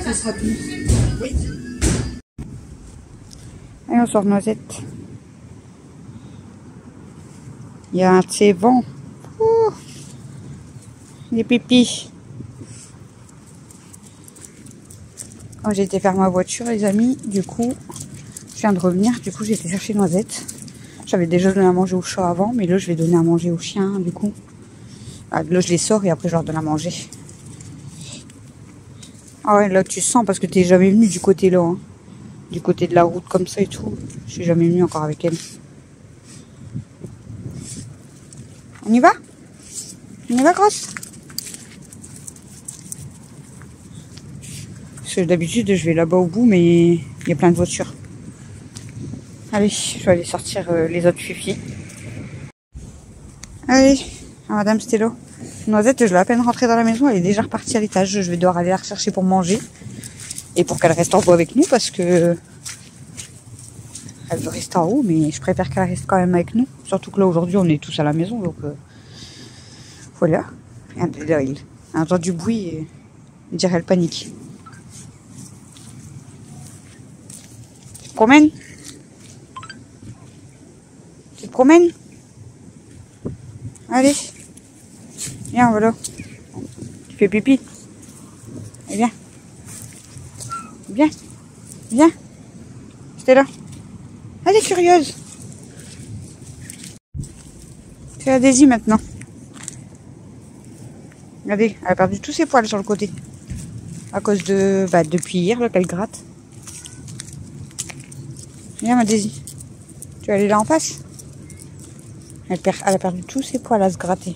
Ce sera tout. Oui. Et on sort Noisette. Il y a un de ces vents. Les pipis. Quand j'ai été faire ma voiture, les amis, du coup, je viens de revenir. Du coup, j'ai été chercher Noisette. J'avais déjà donné à manger au chat avant, mais là, je vais donner à manger aux chiens, du coup. Ah, là, je les sors et après, je leur donne à manger. Ah ouais, là, tu sens parce que t'es jamais venu du côté là. Hein. Du côté de la route comme ça et tout. Je suis jamais venu encore avec elle. On y va? On y va, grosse? Parce que d'habitude, je vais là-bas au bout, mais il y a plein de voitures. Allez, je vais aller sortir les autres fifis. Allez, Madame Stello. Noisette, je l'ai à peine rentrée dans la maison, elle est déjà repartie à l'étage. Je vais devoir aller la rechercher pour manger. Et pour qu'elle reste en haut avec nous, parce que elle veut rester en haut, mais je préfère qu'elle reste quand même avec nous. Surtout que là, aujourd'hui, on est tous à la maison, donc voilà. Regardez, là, il entend du bruit et il dirait elle panique. Tu te promènes? Tu te promènes? Allez. Viens, voilà. Tu fais pipi. Et viens. Viens. Viens. J'étais là. Elle est curieuse. C'est la Daisy maintenant. Regardez, elle a perdu tous ses poils sur le côté. À cause de... Bah, depuis hier, là, qu'elle gratte. Viens, ma Daisy. Tu vas aller là en face? Elle a perdu tous ses poils à se gratter.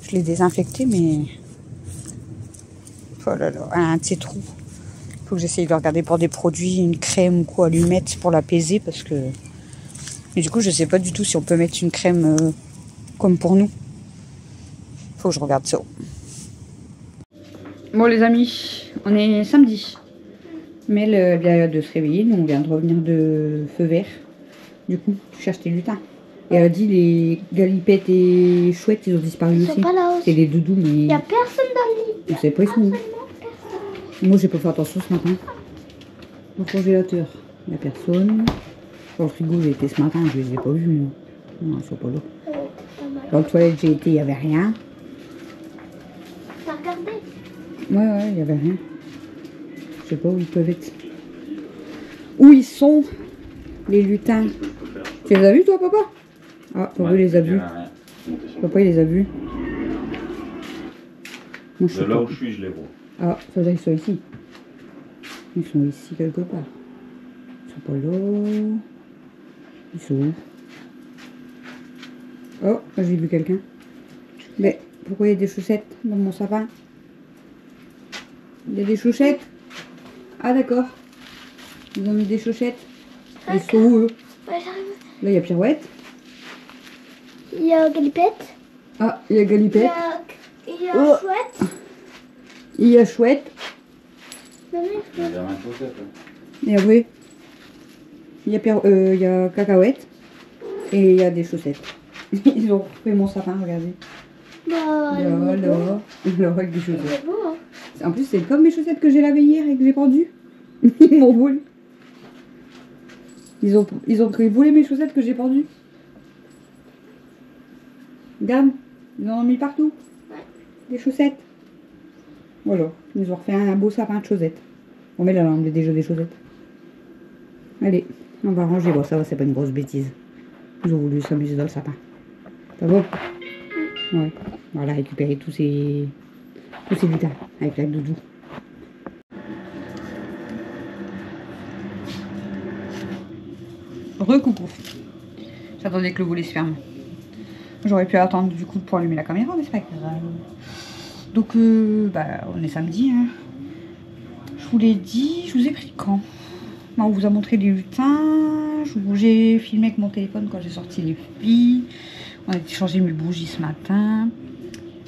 Je l'ai désinfecté, mais... Oh là là, un de ces trous. Faut que j'essaye de regarder pour des produits, une crème ou quoi à lui mettre pour l'apaiser, parce que... Et du coup, je sais pas du tout si on peut mettre une crème comme pour nous. Faut que je regarde ça. Bon les amis, on est samedi. Mais elle vient de se réveiller, nous on vient de revenir de feu vert. Du coup, tu cherches tes lutins. Et elle a dit les galipettes et chouettes, ils ont disparu aussi. C'est les doudous, mais... Il n'y a personne dans le lit. Je sais pas, ils sont où. Moi j'ai pas fait attention ce matin. Au congélateur, il n'y a personne. Dans le frigo j'ai été ce matin, je les ai pas vus moi. Non, ils sont pas là. Dans les toilettes j'ai été, il n'y avait rien. T'as regardé? Ouais, il n'y avait rien. Je sais pas où ils peuvent être. Où ils sont, les lutins? Tu les as vus toi, papa? Ah, papa il les a vus. Papa il les a vus. Moi, de là où je suis, je les vois. Ah, ça veut dire qu'ils sont ici. Ils sont ici quelque part. Ils sont pas là. Ils sont où? Oh, j'ai vu quelqu'un. Mais pourquoi il y a des chaussettes dans mon sapin? Il y a des chaussettes? Ah d'accord. Ils ont mis des chaussettes. Ils sont où eux? Ouais, j'arrive. Là il y a Pirouette. Il y a Galipette. Ah, il y a Galipette. Il y a Chouette. Il y a Chouette. Il y a la chaussette. Et après, il y a Cacahuète. Et il y a des chaussettes. Ils ont fait mon sapin, regardez. Bah, là, avec des chaussettes. c'est beau, hein. En plus, c'est comme mes chaussettes que j'ai lavées hier et que j'ai pendues. Ils m'ont volé. Ils ont pris volé mes chaussettes que j'ai pendues. Regarde, ils en ont mis partout. Ouais. Des chaussettes. Voilà, ils ont refait un beau sapin de chaussettes. Bon, mais là, on met déjà des chaussettes. Allez, on va ranger. Bon, ça va, c'est pas une grosse bêtise. Ils ont voulu s'amuser dans le sapin. Ça va? Ouais. Voilà, récupérer tous ces lutins avec la doudou. Recoucou. J'attendais que le volet se ferme. J'aurais pu attendre du coup pour allumer la caméra, mais c'est pas grave. Donc, bah, on est samedi. Hein. Je vous l'ai dit, je vous ai pris quand? On vous a montré les lutins. J'ai filmé avec mon téléphone quand j'ai sorti les filles. On a changé mes bougies ce matin.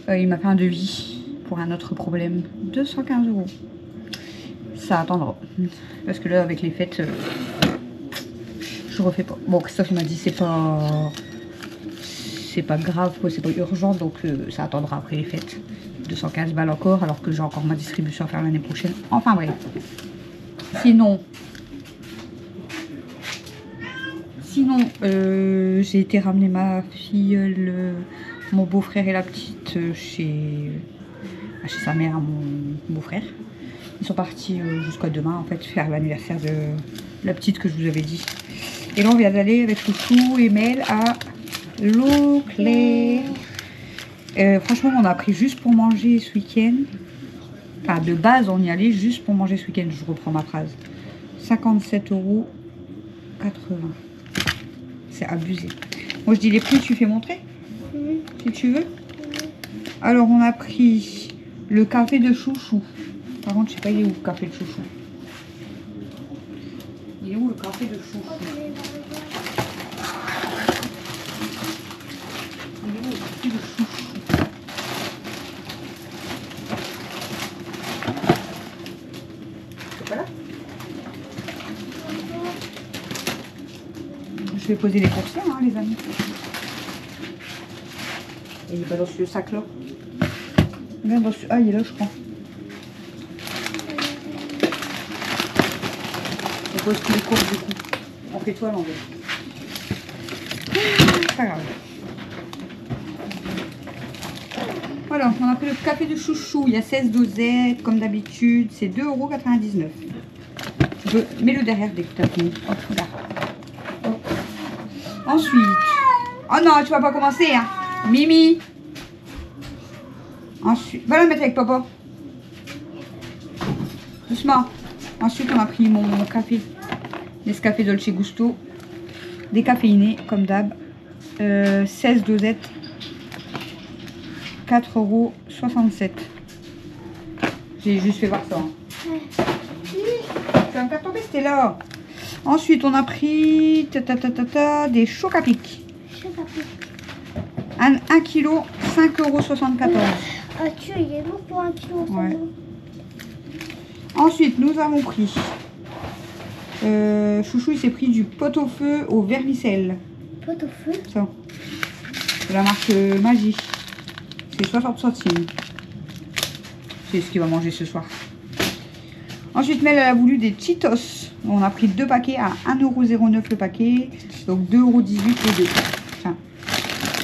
Il m'a fait un devis pour un autre problème. 215 €. Ça attendra. Parce que là, avec les fêtes, je refais pas. Bon, Christophe m'a dit c'est pas grave, c'est pas urgent, donc ça attendra après les fêtes. 215 balles encore, alors que j'ai encore ma distribution à faire l'année prochaine. Enfin bref. Sinon, j'ai été ramener ma fille, mon beau-frère et la petite chez sa mère, à mon beau-frère. Ils sont partis jusqu'à demain en fait faire l'anniversaire de la petite que je vous avais dit. Et là on vient d'aller avec Chouchou et Mel à Leclerc. Franchement on a pris juste pour manger ce week-end. Enfin de base on y allait juste pour manger ce week-end. Je reprends ma phrase. 57,80 €. C'est abusé. Moi je dis les prix, tu fais montrer si tu veux. Alors on a pris le café de Chouchou. Par contre je sais pas il est où le café de Chouchou. Il est où le café de Chouchou? Il est où le café de Chouchou? C'est pas là? Je vais poser les coursières, hein, les amis. Et il est pas dans ce sac-là. Regarde dans ce... Ah, il est là, je crois. On pose tous les courses, du coup. On fait tout à l'envers. Pas grave. Voilà, on a pris le café de Chouchou. Il y a 16 dosettes, comme d'habitude. C'est 2,99 €. Mets-le derrière dès que tu as fini. Hop, là. Ensuite, oh non, tu vas pas commencer, hein. Mimi. Ensuite, va la mettre avec papa. Doucement. Ensuite, on a pris mon café. Nescafé Dolce Gusto. Décaféiné, comme d'hab. 16 dosettes. 4,67 €. J'ai juste fait voir ça. Hein. Tu vas me faire tomber, c'était là. Ensuite, on a pris des chocs à pic. 1 kg, 5,74 €. Ah, tu il est lourd pour 1 kg. Ouais. Ensuite, nous avons pris... Chouchou, il s'est pris du pot-au-feu au vermicelle. Pot-au-feu? Ça. C'est la marque Magie. C'est 60 centimes. C'est ce qu'il va manger ce soir. Ensuite, Mel, elle a voulu des Cheetos. On a pris 2 paquets à 1,09 € le paquet. Donc 2,18 € les deux. Tiens.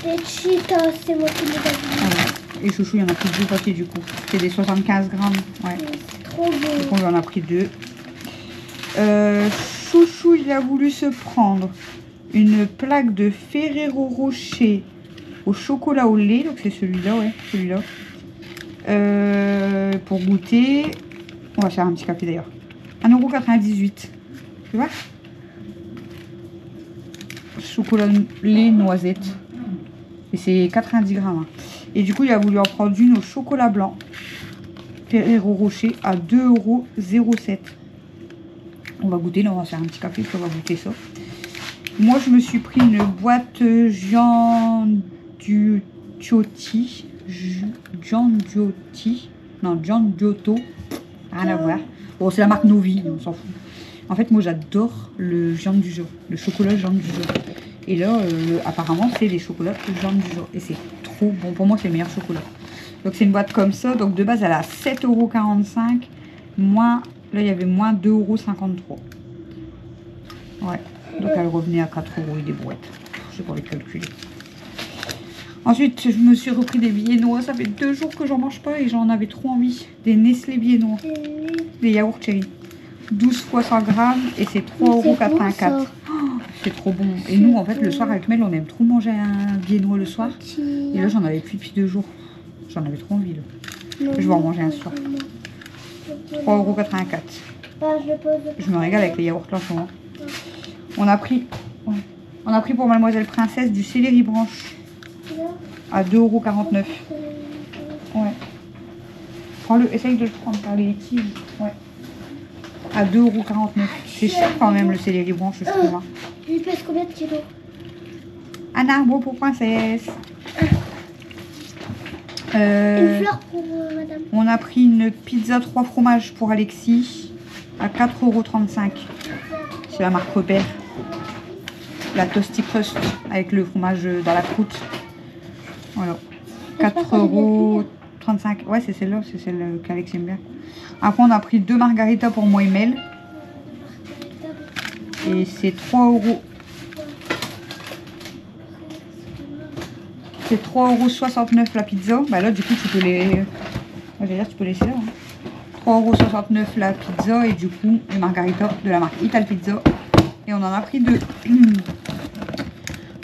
Les Cheetos, c'est moi qui les ai vus. Voilà. Et Chouchou, il y en a pris 2 paquets du coup. C'est des 75 grammes. Ouais. C'est trop beau. Donc on lui en a pris 2. Chouchou, il a voulu se prendre une plaque de Ferrero Rocher au chocolat au lait. Donc c'est celui-là, ouais. Celui-là. Pour goûter. On va faire un petit café d'ailleurs. 1,98 €. Tu vois? Chocolat lait noisette. Et c'est 90 grammes. Hein. Et du coup, il a voulu en prendre une au chocolat blanc. Ferrero Rocher à 2,07 €. On va goûter. Là, on va faire un petit café. Puis on va goûter ça. Moi, je me suis pris une boîte Gianduiotti. Non, Gianduotto. Rien à voir. Bon, c'est la marque Novi, on s'en fout. En fait, moi, j'adore le Giandujo, le chocolat Giandujo. Et là, apparemment, c'est les chocolats Giandujo. Et c'est trop bon. Pour moi, c'est le meilleur chocolat. Donc, c'est une boîte comme ça. Donc, de base, elle a 7,45 €. Moins, là, il y avait moins 2,53 €. Ouais. Donc, elle revenait à 4 € et des brouettes. Je sais pas les calculer. Ensuite, je me suis repris des viennois. Ça fait 2 jours que j'en mange pas et j'en avais trop envie. Des Nestlé viennois. Des yaourts cherry. 12 fois 100 grammes et c'est 3,84 €. Oh, c'est trop bon. Et nous, en fait, le soir avec Mel, on aime trop manger un viennois le soir. Et là, j'en avais plus depuis 2 jours. J'en avais trop envie, là. Je vais en manger un ce soir. 3,84 €. Je me régale avec les yaourts là en ce moment. On a pris pour Mademoiselle Princesse du céleri branche à 2,49 €. Ouais. Prends-le, essaye de le prendre par les tiges. Ouais. À 2,49 €. C'est cher quand même le céleri branche, je trouve. Hein. Il pèse combien de kilos? Un arbre pour princesse. Une fleur pour madame. On a pris une pizza 3 fromages pour Alexis à 4,35 €. C'est la marque Repère. La Toasty Crust avec le fromage dans la croûte. Voilà. 4,35 €. 35. Ouais, c'est celle-là, c'est celle qu'Alex aime bien. Après, on a pris 2 margaritas pour moi et Mel. Et c'est 3 euros. C'est 3,69 € la pizza. Bah là, du coup, tu peux les... Moi, j'allais dire, tu peux laisser là. Hein. 3,69 € la pizza et du coup, les margaritas de la marque Ital Pizza. Et on en a pris 2.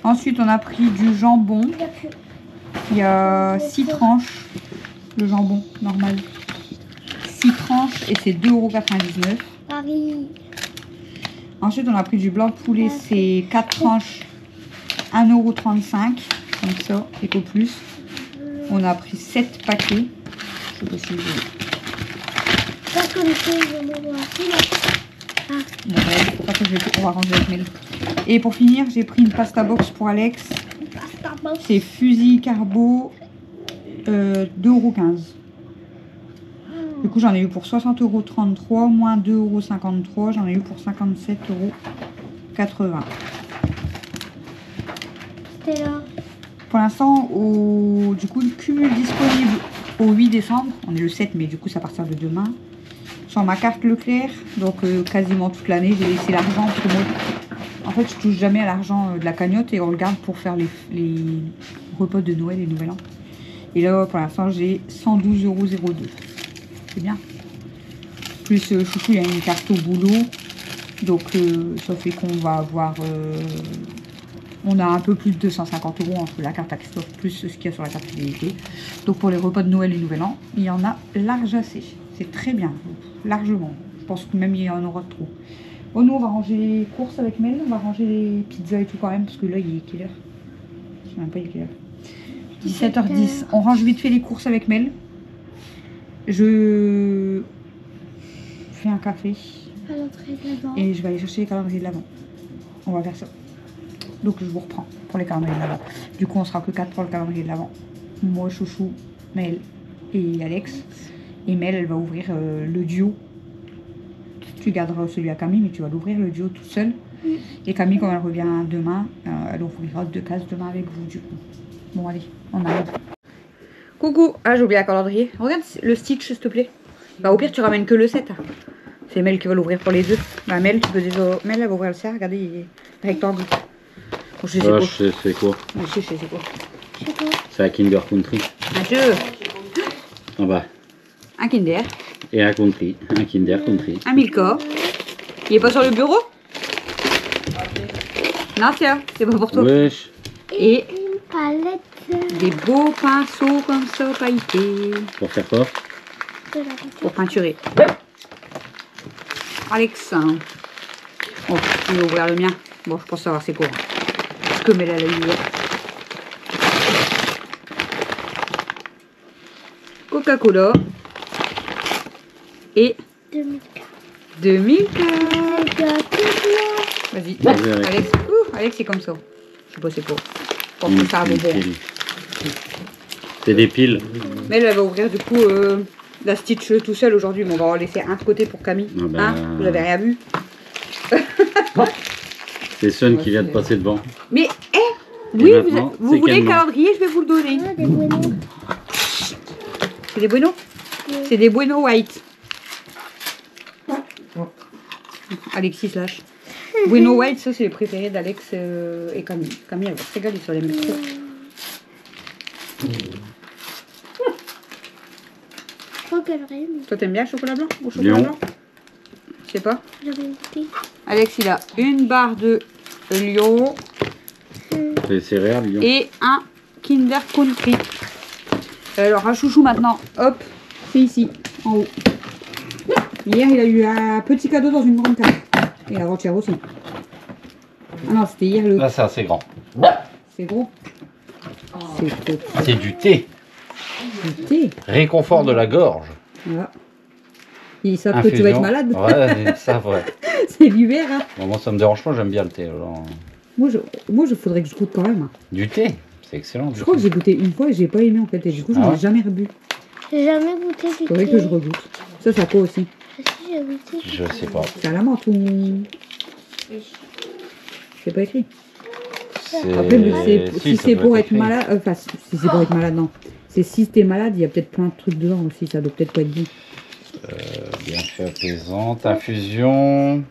Ensuite, on a pris du jambon. Il y a 6 tranches. Le jambon normal. 6 tranches et c'est 2,99 €. Paris. Ensuite, on a pris du blanc de poulet. C'est 4 tranches. 1,35 €. Comme ça, et au plus. On a pris 7 paquets. Je sais pas si Pas comme ça, je vais me voir. Ah. Bon, bref, pour ça, on va ranger avec Mel. Et pour finir, j'ai pris une pasta box pour Alex. Pasta box. C'est fusil carbo 2,15 €. Du coup, j'en ai eu pour 60,33 € moins 2,53 €. J'en ai eu pour 57,80 €. C'était là. Pour l'instant, du coup, le cumul disponible au 8 décembre. On est le 7, mais du coup, c'est à partir de demain. Sur ma carte Leclerc, donc quasiment toute l'année, j'ai laissé l'argent parce que moi, en fait, je touche jamais à l'argent de la cagnotte et on le garde pour faire les repas de Noël et Nouvel An. Et là, pour l'instant, j'ai 112,02 €. C'est bien. Plus Chouchou, il y a une carte au boulot, donc ça fait qu'on va avoir... on a un peu plus de 250 € entre la carte à Christophe plus ce qu'il y a sur la carte fidélité. Donc pour les repas de Noël et Nouvel An, il y en a large assez. C'est très bien, largement. Je pense que même il y en aura de trop. Bon, nous on va ranger les courses avec Mel, on va ranger les pizzas et tout quand même, parce que là il est quelle heure? Je sais même pas il est quelle heure. 17h10. On range vite fait les courses avec Mel. Je fais un café. À l'entrée de l'avant. Et je vais aller chercher les calendriers de l'avant. On va faire ça. Donc je vous reprends pour les calendriers de l'avant. Du coup on sera que 4 pour le calendrier de l'avant. Moi, Chouchou, Mel et Alex. Et Mel elle va ouvrir le duo. Tu garderas celui à Camille mais tu vas l'ouvrir le duo toute seule. Et Camille quand elle revient demain, elle ouvrira 2 cases demain avec vous du coup. Bon allez, on arrive. Coucou, ah j'ai oublié un calendrier. Regarde le stitch s'il te plaît. Bah au pire tu ramènes que le 7. C'est Mel qui va l'ouvrir pour les deux. Bah Mel tu peux déjà... Mel elle va ouvrir le 7, regardez il est rectangle. Bon, je sais quoi. C'est quoi? Je sais quoi. C'est un Kinder Country. Un jeu. En bas. Un Kinder. Et un Country. Un Kinder Country. Un Milka. Il est pas sur le bureau? Non tiens, c'est pas pour toi. Wesh. Et une palette. des beaux pinceaux comme ça pailletés. Pour faire quoi? De la peinture. Pour peinturer. Alex. Bon, je vais ouvrir le mien. Bon, je pense savoir c'est quoi. Parce que Mel elle a eu. Coca-Cola. Et 2004. 2004. Vas-y. Vas-y, Alex. Alex c'est comme ça. Je sais pas c'est quoi. Je pense que c'est un bonbon. C'est des piles. Mais elle va ouvrir du coup la Stitch tout seul aujourd'hui. Mais on va en laisser un de côté pour Camille. Ah bah... Hein, vous avez rien vu. C'est Sun qui vient de passer devant. Mais oui, maintenant, vous voulez quel le nom? calendrier, je vais vous le donner. Ah, des bonhommes. C'est des Bueno. Oui. C'est des Bueno White. Alexis lâche. Bueno White, ça c'est les préférés d'Alex et Camille. Camille elle va se régaler sur les métros. Je crois qu'elle aime. Toi t'aimes bien le chocolat blanc ou chocolat Lion. blanc? Je sais pas. J'avais goûté. Alex il a une barre de Lion C'est les céréales, Lion. et un Kinder Country. Alors un chouchou maintenant, hop, c'est ici, en haut. Hier il a eu un petit cadeau dans une grande carte. Et avant-hier aussi. Ah non, c'était hier le... Là, c'est assez grand. C'est gros. C'est trop. C'est du thé. Du thé. Réconfort de la gorge. Voilà. Ils savent que tu vas être malade. Ouais, ça, ouais. C'est l'hiver, hein. Bon, moi, ça me dérange pas, j'aime bien le thé. Alors... Moi, je faudrait que je goûte quand même. Du thé, c'est excellent. Je crois que j'ai goûté une fois et j'ai pas aimé en fait. Et du coup, je Ah n'en ouais ai jamais rebu. J'ai jamais goûté du thé. Faudrait que je regoute. Ça, ça quoi aussi? Ah si, j'ai goûté. Je sais pas. C'est à la menthe ou... C'est pas écrit. Après, si c'est pour être malade... Enfin, si c'est pour être malade, non. C'est si t'es malade, il y a peut-être plein de trucs dedans aussi, ça doit peut-être pas être bon. Bienfait apaisante, infusion,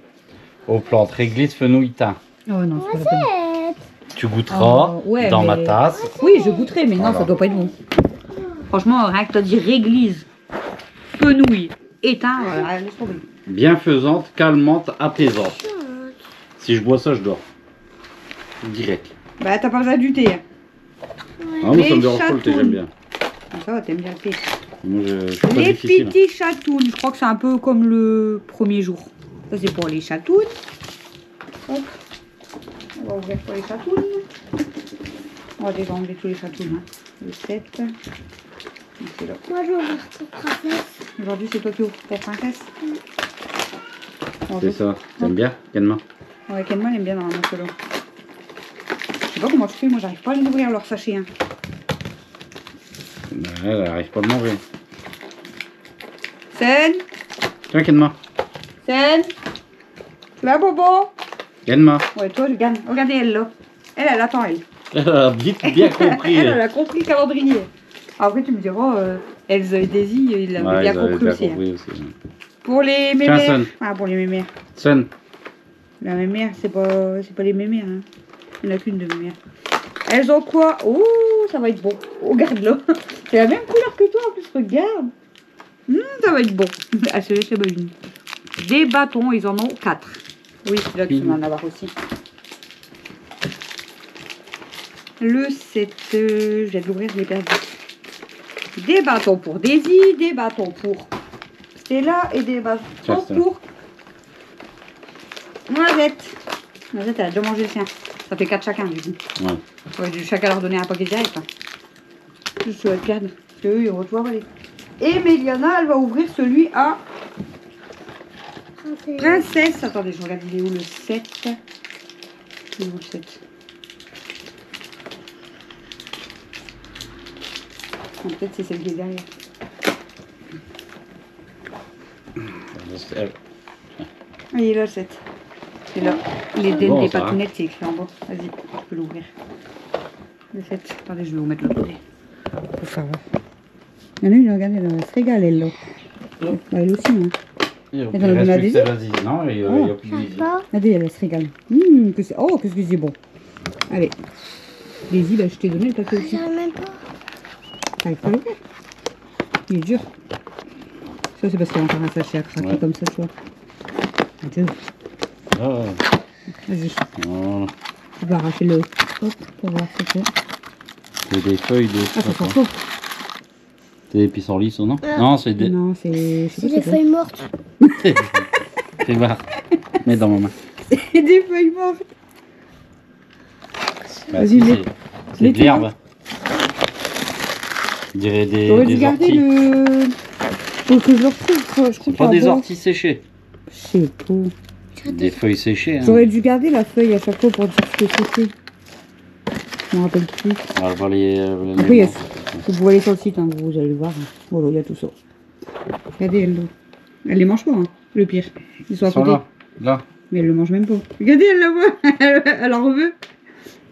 aux plantes, réglisse, fenouil, thym. Oh non, c'est pas la peine. Tu goûteras ouais, dans mais- ma tasse. Oui, je goûterai, mais non, Voilà. ça doit pas être bon. Franchement, rien que t'as dit réglisse, fenouil, éteint, voilà, laisse tomber. Bienfaisante, calmante, apaisante. Si je bois ça, je dors. Direct. Bah, t'as pas besoin du thé. Hein. Ah, moi, ça me Les dérange pas le thé, chatounes. j'aime bien. Ah, ça va, t'aimes bien le thé. Moi, je suis pas Les difficile. petits chatounes, je crois que c'est un peu comme le premier jour. Ça, c'est pour les chatounes. Hop. On va ouvrir pour les chatounes. On va déjà enlever tous les chatounes. Hein. Le 7. Donc, c'est là. Moi, je vais ouvrir pour princesse. Aujourd'hui, c'est toi qui ouvres pour princesse. C'est ça. T'aimes bien, Kenma? Ouais, Kenma, elle aime bien dans un solo. Je sais pas comment tu fais, moi, j'arrive pas à les ouvrir leur sachet. Hein. Elle arrive pas à le manger. Sen, Tiens, Kenma. Sen. Là, Bobo. Kenma. Ouais, toi, regarde. Regardez elle, là. Elle attend, elle. Elle a vite bien compris. Elle a compris le calendrier. Après, tu me diras, Elsa et Daisy, ils l'avaient Ouais, bien ils avaient compris bien aussi. Hein. compris aussi. Pour les Tiens, mémères. Son. Ah, pour les mémères. Son. La mémère, c'est pas les mémères. Hein. Il n'y en a qu'une de mémère. Elles ont quoi? Oh, ça va être bon. Oh, regarde-là. C'est la même couleur que toi, en plus, regarde. Ça va être bon. Ah, celui-là, c'est pas une. Des bâtons, ils en ont 4. Oui, c'est là que tu vas en avoir aussi. Le 7, je vais l'ouvrir, je l'ai perdu. Des bâtons pour Daisy, des bâtons pour Stella et des bâtons Tiens, Stella. pour Noisette. Noisette, elle a déjà mangé le sien. Ça fait 4 chacun, du coup. Ouais. On va chacun leur donner un paquet direct. Hein. Juste sur le cadre. Parce qu'eux, ils vont devoir aller. Et Méliana, elle va ouvrir celui à Princesse. Attendez, je regarde, il est où le 7? Il est où le 7? Peut-être c'est celle qui est derrière. Ah, il est là le 7. C'est là. Les dents Bon, des ça va. patounettes, c'est écrit en bas. Vas-y, tu peux l'ouvrir. Le 7. Attendez, je vais vous mettre l'autre côté. Pour faire voir. Il y en a une, regardez, elle se régale, elle, là. Bah, elle aussi, hein. Il Et dans le reste Daisy plus que celle-là, Daisy. Non, il n'y a plus de Daisy. Regardez, elle se régale. Oh, qu'est-ce que c'est bon. Allez. Daisy, bah, je t'ai donné le paquet aussi. J'arrive même pas. T'arrives pas à l'ouvrir. Il est dur. Ça, c'est parce qu'il y a encore un sachet à craquer Ouais. comme ça, tu vois. Adieu. Ah, Vas-y. voilà. Je vais arracher le hop pour voir ce que c'est. C'est des feuilles de. Ah, ça sent faux. C'est des pissenlits, ou non? Non, c'est des. Non, c'est. Je sais C'est pas des c'est quoi. feuilles mortes. C'est marre. Mets dans ma main. C'est des feuilles mortes. Bah, Vas-y, si, mets- c'est mets de l'herbe. On dirait J'aurais dû des garder orties. le. Faut que je le retrouve. Je C'est crois pas des là-bas. orties séchées. Je sais pas. Des feuilles séchées. Hein. J'aurais dû garder la feuille à chaque fois pour dire ce que c'était. Je me rappelle plus. On va les. Après, il y a- vous allez sur le site, hein, vous allez le voir. Voilà, il y a tout ça. Regardez, elle les mange pas, hein, le pire. Ils sont à Ils sont côté. là. Là. Mais elle le mange même pas. Regardez, elle la voit. Elle en veut.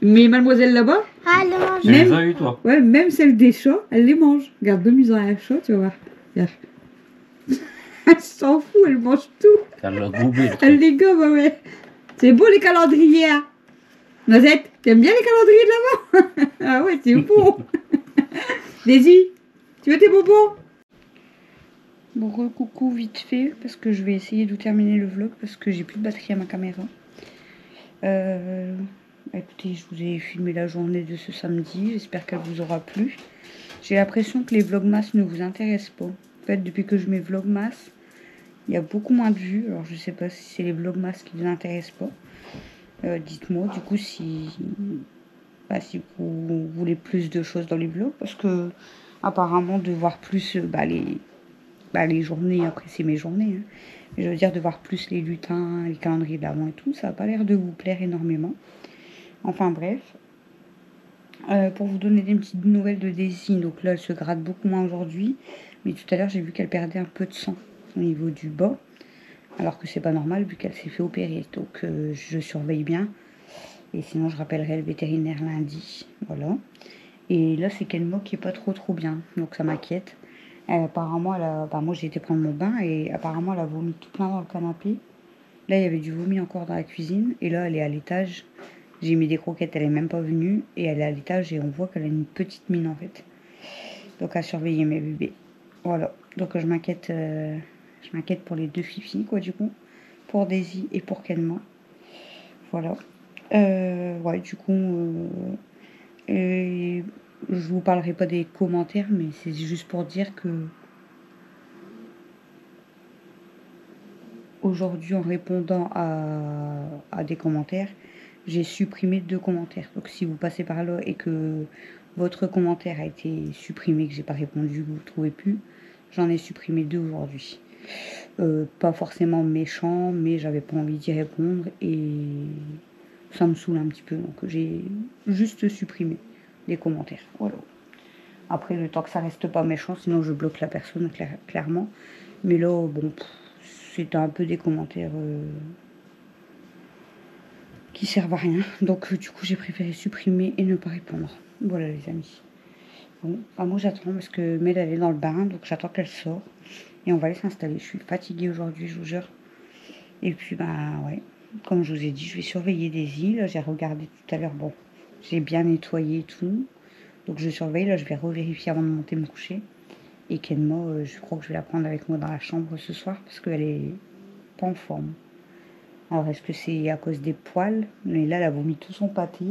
Mais mademoiselle là-bas, Ah, le mange. Tu les Même- as eu, toi? ouais, même celle des chats, elle les mange. Regarde, donne-lui un chat, tu vas voir. Regarde. Elle s'en fout, elle mange tout. Elle l'a goubé. le Elle truc. les gobe, ouais. C'est beau les calendriers, hein. Noisette, t'aimes bien les calendriers de là-bas? Ah ouais, c'est beau. Daisy, tu veux tes bonbons? Bon, coucou vite fait, parce que je vais essayer de terminer le vlog, parce que j'ai plus de batterie à ma caméra. Écoutez, je vous ai filmé la journée de ce samedi, j'espère qu'elle vous aura plu. J'ai l'impression que les vlogmas ne vous intéressent pas. En fait, depuis que je mets vlogmas, il y a beaucoup moins de vues. Alors, je sais pas si c'est les vlogmas qui vous intéressent pas. Dites-moi, du coup, si vous voulez plus de choses dans les vlogs. Parce que, apparemment, de voir plus les journées, après, c'est mes journées. Hein. Mais je veux dire, de voir plus les lutins, les calendriers de l'avant et tout, ça n'a pas l'air de vous plaire énormément. Enfin, bref. Pour vous donner des petites nouvelles de Daisy, donc là, elle se gratte beaucoup moins aujourd'hui. Mais tout à l'heure, j'ai vu qu'elle perdait un peu de sang au niveau du bas. Alors que c'est pas normal vu qu'elle s'est fait opérer. Donc je surveille bien. Et sinon je rappellerai le vétérinaire lundi. Voilà. Et là, c'est Kenmo qui est pas trop bien. Donc ça m'inquiète. Apparemment, moi j'ai été prendre mon bain et apparemment elle a vomi tout plein dans le canapé. Là, il y avait du vomi encore dans la cuisine. Et là, elle est à l'étage. J'ai mis des croquettes, elle est même pas venue. Et elle est à l'étage et on voit qu'elle a une petite mine en fait. Donc à surveiller mes bébés. Voilà. Donc je m'inquiète pour les deux filles quoi du coup. Pour Daisy et pour Kenma. Voilà. Ouais, du coup, je vous parlerai pas des commentaires, mais c'est juste pour dire que aujourd'hui, en répondant à des commentaires, j'ai supprimé 2 commentaires. Donc si vous passez par là et que votre commentaire a été supprimé, que j'ai pas répondu, que vous ne trouvez plus, j'en ai supprimé 2 aujourd'hui. Pas forcément méchant, mais j'avais pas envie d'y répondre et ça me saoule un petit peu. Donc j'ai juste supprimé les commentaires. Voilà. Après, le temps que ça reste pas méchant, sinon je bloque la personne clairement. Mais là, bon, c'était un peu des commentaires qui servent à rien. Donc du coup, j'ai préféré supprimer et ne pas répondre. Voilà les amis. Bon, moi j'attends parce que Mel elle est dans le bain, donc j'attends qu'elle sorte. Et on va aller s'installer. Je suis fatiguée aujourd'hui, je vous jure. Et puis, bah ouais, comme je vous ai dit, je vais surveiller des îles. J'ai regardé tout à l'heure, bon, j'ai bien nettoyé tout. Donc je surveille, là je vais revérifier avant de monter me coucher. Et Kenmo, je crois que je vais la prendre avec moi dans la chambre ce soir parce qu'elle est pas en forme. Alors est-ce que c'est à cause des poils? Mais là elle a vomi tout son pâté.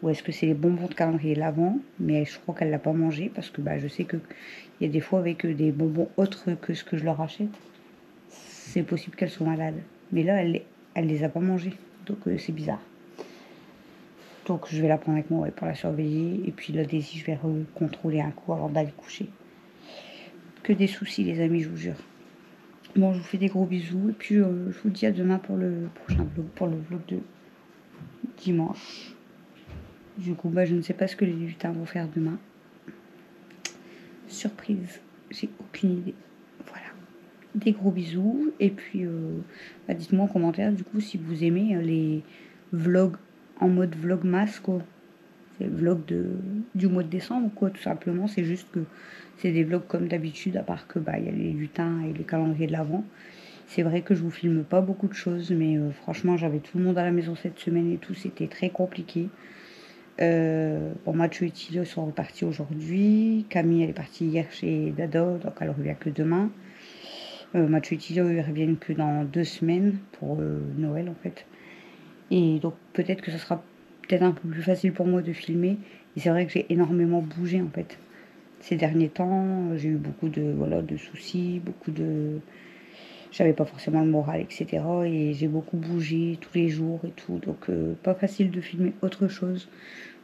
Ou est-ce que c'est les bonbons de calendrier l'avant? Mais je crois qu'elle l'a pas mangé parce que bah, je sais qu'il y a des fois avec des bonbons autres que ce que je leur achète. C'est possible qu'elle soit malade. Mais là elle les a pas mangés. Donc c'est bizarre. Donc je vais la prendre avec moi pour la surveiller. Et puis là, Daisy, je vais contrôler un coup avant d'aller coucher. Que des soucis, les amis, je vous jure. Bon, je vous fais des gros bisous. Et puis je vous dis à demain pour le prochain vlog, pour le vlog de dimanche. Du coup, bah, je ne sais pas ce que les lutins vont faire demain. Surprise, j'ai aucune idée. Voilà. Des gros bisous. Et puis, bah, dites-moi en commentaire, du coup, si vous aimez les vlogs en mode vlogmas, quoi. C'est le vlog du mois de décembre, quoi, tout simplement. C'est juste que c'est des vlogs comme d'habitude, à part que bah, y a les lutins et les calendriers de l'Avent. C'est vrai que je vous filme pas beaucoup de choses, mais franchement, j'avais tout le monde à la maison cette semaine et tout, c'était très compliqué. Bon, Mathieu et Thilo sont repartis aujourd'hui. Camille, elle est partie hier chez Dado, donc elle revient que demain. Mathieu et Thilo, ils reviennent que dans 2 semaines pour Noël, en fait. Et donc, peut-être que ça sera peut-être un peu plus facile pour moi de filmer. Et c'est vrai que j'ai énormément bougé, en fait. Ces derniers temps, j'ai eu beaucoup de soucis, j'avais pas forcément le moral, etc. Et j'ai beaucoup bougé tous les jours et tout. Donc, pas facile de filmer autre chose.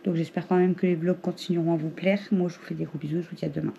Donc, j'espère quand même que les vlogs continueront à vous plaire. Moi, je vous fais des gros bisous. Je vous dis à demain.